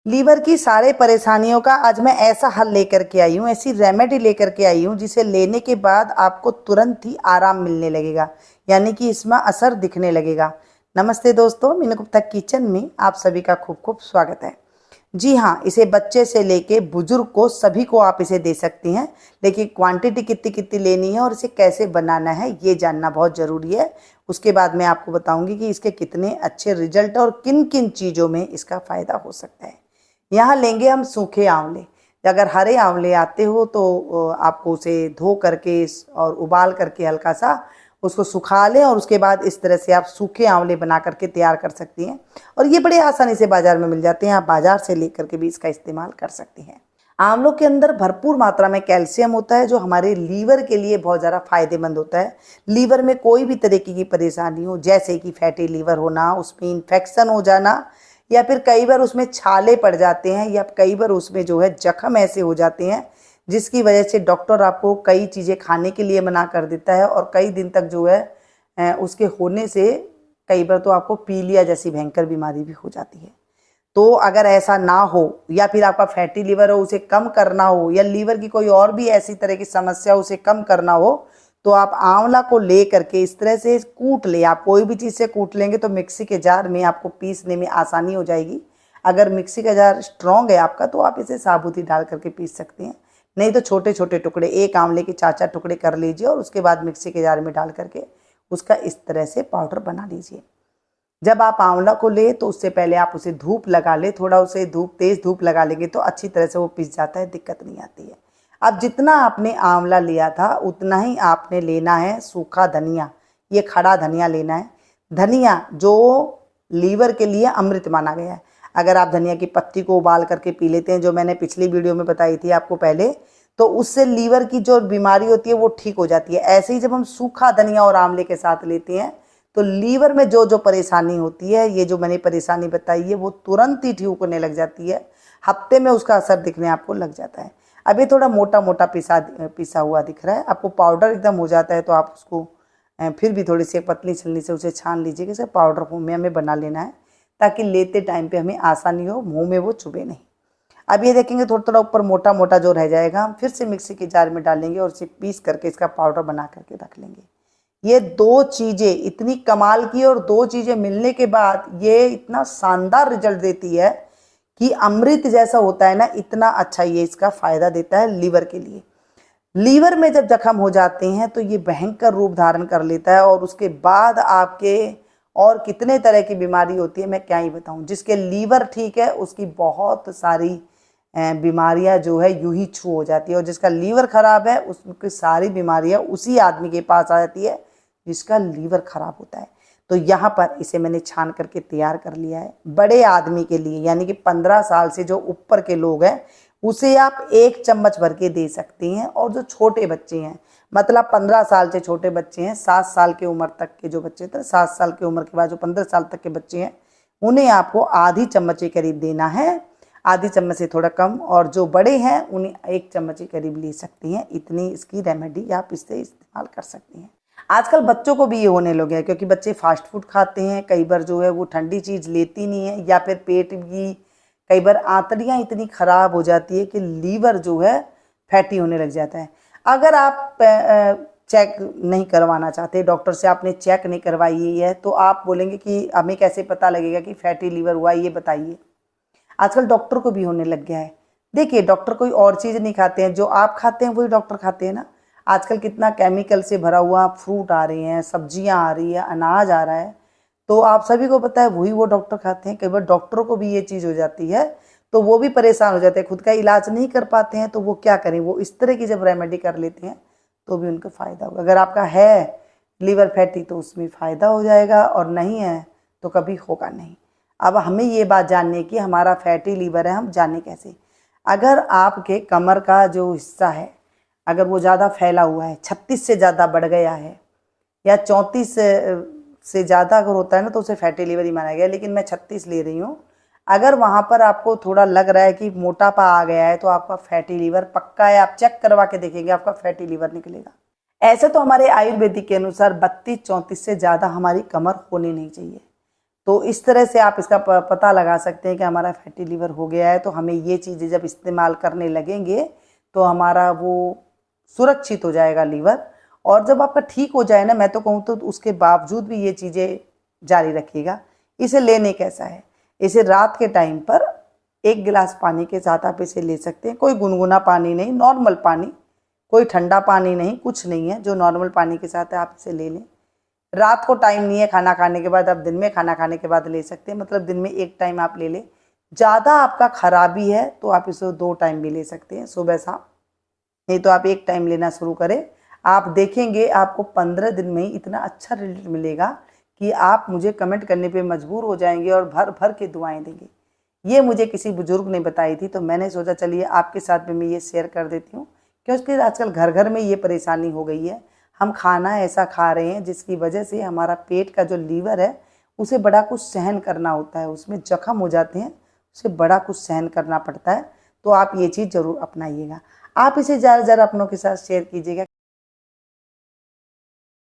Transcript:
Liver की सारे परेशानियों का आज मैं ऐसा हल लेकर के आई हूँ, ऐसी रेमेडी लेकर के आई हूँ जिसे लेने के बाद आपको तुरंत ही आराम मिलने लगेगा, यानी कि इसमें असर दिखने लगेगा। नमस्ते दोस्तों, मीनू गुप्ता किचन में आप सभी का खूब खूब स्वागत है। जी हाँ, इसे बच्चे से लेके बुजुर्ग को सभी को आप इसे दे सकती हैं, लेकिन क्वांटिटी कितनी कितनी लेनी है और इसे कैसे बनाना है ये जानना बहुत ज़रूरी है। उसके बाद मैं आपको बताऊंगी कि इसके कितने अच्छे रिजल्ट और किन किन चीज़ों में इसका फ़ायदा हो सकता है। यहाँ लेंगे हम सूखे आंवले। अगर हरे आंवले आते हो तो आपको उसे धो करके और उबाल करके हल्का सा उसको सुखा लें और उसके बाद इस तरह से आप सूखे आंवले बना करके तैयार कर सकती हैं। और ये बड़े आसानी से बाज़ार में मिल जाते हैं, आप बाज़ार से लेकर के भी इसका इस्तेमाल कर सकती हैं। आंवलों के अंदर भरपूर मात्रा में कैल्शियम होता है जो हमारे लीवर के लिए बहुत ज़्यादा फायदेमंद होता है। लीवर में कोई भी तरीके की परेशानी हो, जैसे कि फैटी लीवर होना, उसमें इन्फेक्शन हो जाना, या फिर कई बार उसमें छाले पड़ जाते हैं, या कई बार उसमें जो है जख्म ऐसे हो जाते हैं जिसकी वजह से डॉक्टर आपको कई चीज़ें खाने के लिए मना कर देता है और कई दिन तक जो है उसके होने से कई बार तो आपको पीलिया जैसी भयंकर बीमारी भी हो जाती है। तो अगर ऐसा ना हो, या फिर आपका फैटी लीवर हो उसे कम करना हो, या लीवर की कोई और भी ऐसी तरह की समस्या उसे कम करना हो, तो आप आंवला को ले करके इस तरह से कूट ले। आप कोई भी चीज़ से कूट लेंगे तो मिक्सी के जार में आपको पीसने में आसानी हो जाएगी। अगर मिक्सी का जार स्ट्रॉन्ग है आपका तो आप इसे साबुत ही डाल करके पीस सकते हैं, नहीं तो छोटे छोटे टुकड़े, एक आंवले के 4-4 टुकड़े कर लीजिए और उसके बाद मिक्सी के जार में डाल करके उसका इस तरह से पाउडर बना लीजिए। जब आप आंवला को ले तो उससे पहले आप उसे धूप लगा ले, थोड़ा उसे तेज़ धूप लगा लेंगे तो अच्छी तरह से वो पिस जाता है, दिक्कत नहीं आती है। अब जितना आपने आंवला लिया था उतना ही आपने लेना है सूखा धनिया। ये खड़ा धनिया लेना है। धनिया जो लीवर के लिए अमृत माना गया है। अगर आप धनिया की पत्ती को उबाल करके पी लेते हैं, जो मैंने पिछली वीडियो में बताई थी आपको पहले, तो उससे लीवर की जो बीमारी होती है वो ठीक हो जाती है। ऐसे ही जब हम सूखा धनिया और आंवले के साथ लेते हैं तो लीवर में जो जो परेशानी होती है, ये जो मैंने परेशानी बताई है, वो तुरंत ही ठीक होने लग जाती है। हफ्ते में उसका असर दिखने आपको लग जाता है। अब ये थोड़ा मोटा मोटा पिसा हुआ दिख रहा है आपको, पाउडर एकदम हो जाता है तो आप उसको फिर भी थोड़ी सी पतली छलनी से उसे छान लीजिए। कि पाउडर फॉर्म में हमें बना लेना है ताकि लेते टाइम पे हमें आसानी हो, मुंह में वो चुभे नहीं। अब ये देखेंगे थोड़ा थोड़ा ऊपर मोटा मोटा जो रह जाएगा हम फिर से मिक्सी के जार में डालेंगे और उसे पीस करके इसका पाउडर बना करके रख लेंगे। ये दो चीज़ें इतनी कमाल की, और दो चीज़ें मिलने के बाद ये इतना शानदार रिजल्ट देती है कि अमृत जैसा होता है ना, इतना अच्छा ये इसका फ़ायदा देता है लीवर के लिए। लीवर में जब जख्म हो जाते हैं तो ये भयंकर रूप धारण कर लेता है और उसके बाद आपके और कितने तरह की बीमारी होती है मैं क्या ही बताऊं। जिसके लीवर ठीक है उसकी बहुत सारी बीमारियां जो है यूं ही छू हो जाती है, और जिसका लीवर खराब है उसकी सारी बीमारियां उसी आदमी के पास आ जाती है जिसका लीवर खराब होता है। तो यहाँ पर इसे मैंने छान करके तैयार कर लिया है। बड़े आदमी के लिए यानी कि 15 साल से जो ऊपर के लोग हैं उसे आप 1 चम्मच भर के दे सकती हैं, और जो छोटे बच्चे हैं, मतलब 15 साल से छोटे बच्चे हैं, 7 साल की उम्र तक के जो बच्चे थे, 7 साल की उम्र के बाद जो 15 साल तक के बच्चे हैं, उन्हें आपको आधी चम्मच के करीब देना है, आधी चम्मच से थोड़ा कम। और जो बड़े हैं उन्हें 1 चम्मच के करीब ले सकती हैं। इतनी इसकी रेमेडी आप इससे इस्तेमाल कर सकती हैं। आजकल बच्चों को भी ये होने लगे हैं क्योंकि बच्चे फास्ट फूड खाते हैं, कई बार जो है वो ठंडी चीज़ लेती नहीं है, या फिर पेट की कई बार आंतड़ियाँ इतनी ख़राब हो जाती है कि लीवर जो है फैटी होने लग जाता है। अगर आप चेक नहीं करवाना चाहते, डॉक्टर से आपने चेक नहीं करवाई है, तो आप बोलेंगे कि हमें कैसे पता लगेगा कि फैटी लीवर हुआ है, ये बताइए। आजकल डॉक्टर को भी होने लग गया है। देखिए, डॉक्टर कोई और चीज़ नहीं खाते हैं, जो आप खाते हैं वही डॉक्टर खाते हैं ना। आजकल कितना केमिकल से भरा हुआ फ्रूट आ रहे हैं, सब्जियां आ रही है, अनाज आ रहा है, तो आप सभी को पता है वही वो डॉक्टर खाते हैं। कई बार डॉक्टरों को भी ये चीज़ हो जाती है तो वो भी परेशान हो जाते हैं, खुद का इलाज नहीं कर पाते हैं, तो वो क्या करें, वो इस तरह की जब रेमेडी कर लेते हैं तो भी उनको फ़ायदा होगा। अगर आपका है लीवर फैटी तो उसमें फ़ायदा हो जाएगा, और नहीं है तो कभी होगा नहीं। अब हमें ये बात जानने की हमारा फैटी लीवर है, हम जाने कैसे। अगर आपके कमर का जो हिस्सा है अगर वो ज़्यादा फैला हुआ है, 36 से ज़्यादा बढ़ गया है, या 34 से ज़्यादा अगर होता है ना तो उसे फैटी लीवर ही माना गया, लेकिन मैं 36 ले रही हूँ। अगर वहाँ पर आपको थोड़ा लग रहा है कि मोटापा आ गया है तो आपका फैटी लीवर पक्का है, आप चेक करवा के देखेंगे आपका फैटी लीवर निकलेगा। ऐसे तो हमारे आयुर्वेदिक के अनुसार 32-34 से ज़्यादा हमारी कमर होनी नहीं चाहिए, तो इस तरह से आप इसका पता लगा सकते हैं कि हमारा फैटी लीवर हो गया है। तो हमें ये चीज़ें जब इस्तेमाल करने लगेंगे तो हमारा वो सुरक्षित हो जाएगा लीवर। और जब आपका ठीक हो जाए ना, मैं तो कहूँ तो उसके बावजूद भी ये चीज़ें जारी रखिएगा। इसे लेने कैसा है, इसे रात के टाइम पर 1 गिलास पानी के साथ आप इसे ले सकते हैं। कोई गुनगुना पानी नहीं, नॉर्मल पानी, कोई ठंडा पानी नहीं, कुछ नहीं है, जो नॉर्मल पानी के साथ है आप इसे ले लें। रात को टाइम नहीं है खाना खाने के बाद, आप दिन में खाना खाने के बाद ले सकते हैं, मतलब दिन में 1 टाइम आप ले लें। ज़्यादा आपका खराबी है तो आप इसे 2 टाइम भी ले सकते हैं, सुबह शाम। नहीं तो आप 1 टाइम लेना शुरू करें। आप देखेंगे आपको 15 दिन में ही इतना अच्छा रिजल्ट मिलेगा कि आप मुझे कमेंट करने पे मजबूर हो जाएंगे और भर भर के दुआएं देंगे। ये मुझे किसी बुजुर्ग ने बताई थी, तो मैंने सोचा चलिए आपके साथ में मैं ये शेयर कर देती हूँ, क्योंकि आजकल घर घर में ये परेशानी हो गई है। हम खाना ऐसा खा रहे हैं जिसकी वजह से हमारा पेट का जो लीवर है उसे बड़ा कुछ सहन करना होता है, उसमें जख्म हो जाते हैं, उसे बड़ा कुछ सहन करना पड़ता है। तो आप ये चीज़ ज़रूर अपनाइएगा। आप इसे ज़्यादा से ज़्यादा अपनों के साथ शेयर कीजिएगा।